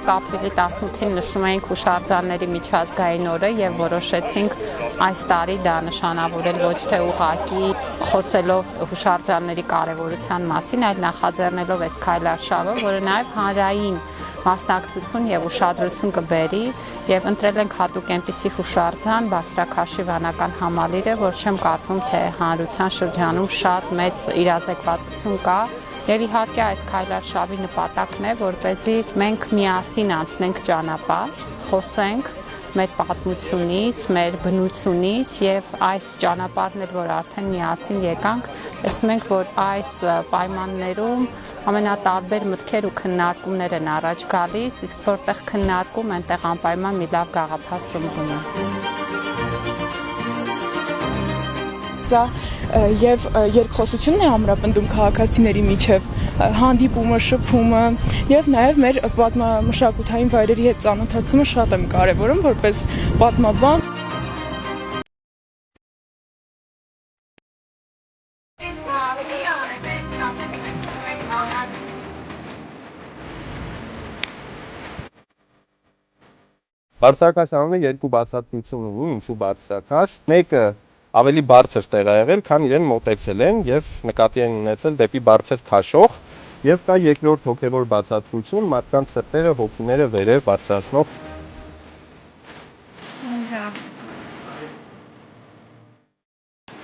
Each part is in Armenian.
Ապրիլի 18-ին նշում էինք հուշարձանների միջազգային օրը եւ որոշեցինք այս տարի դա նշանավորել ոչ թե ուղղակի խոսելով հուշարձանների կարեւորության մասին, այլ նախաձեռնելով այս քայլարշավը, որը նաեւ հանրային մասնակցություն եւ ուշադրություն կբերի եւ ընտրել ենք հատուկ այնպիսի հուշարձան Բարձրաքաշի վանական համալիրը, որ չեմ կարծում թե հանրության շրջանում շատ մեծ իրազեկվածություն կա եւ իհարկե այս քայլարշավի նպատակն է, որպեսզի մենք միասին անցնենք ճանապարհ, խոսենք մեր պատմությունից, մեր բնությունից եւ այս ճանապարհն էլ որ արդեն միասին եկանք, տեսնում ենք, որ այս պայմաններում ամենատարբեր մտքեր ու քննարկումներ են առաջ գալիս, իսկ որտեղ քննարկում, այնտեղ անպայման մի լավ գաղափար ծնվում է։ Սա եւ երկխոսությունն է ամրապնդում քաղաքացիների միջև, հանդիպումը, շփումը եւ նաեւ մեր պատմամշակութային վայրերի հետ ծանոթացումը շատ եմ կարեւորում որպես պատմաբան։ Բարձրակաշ անունը երկու բացատրություն ունի, ինչու բարձրակաշ։ Մեկը ավելի բարձր տեղ է եղել, քան իրեն մոտեցել են եւ նկատի են ունեցել դեպի բարձր քաշող, եւ կա երկրորդ հոգեվոր բացատրություն, մարդկանց սրտերը հոգիները վերև բարձրացնող։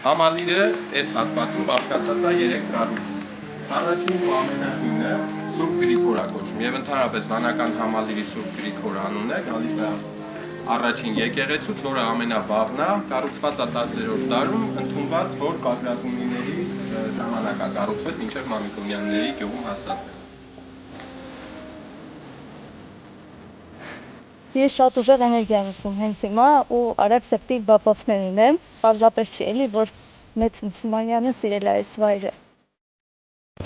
Համալիրը այս հատվածում բաղկացած է 3 կառույցից։ Առաջին ու ամենահինը Սուրբ Գրիգոր է կոչվում եւ ընդհանրապես վանական համալիրի Սուրբ Գրիգոր անունն է, գալիս է առաջին եկեղեցուց, որը ամենավաղն է, կառուցված է 10-րդ դարում, ընդունված, որ պատերազմների ժամանակ է կառուցվել մինչև Մամիկոնյանների գյուղում հաստատվել։ Ես շատ ուժեղ էներգիա եմ զգում հենց հիմա ու արագ սրտի բապացներ ունեմ, պարզապես չի էլի, որ մեծ մուսուլմանյանը սիրել է այս վայրը։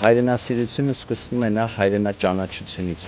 Հայրենասիրությունը սկսվում է նախ հայրենաճանաչությունից։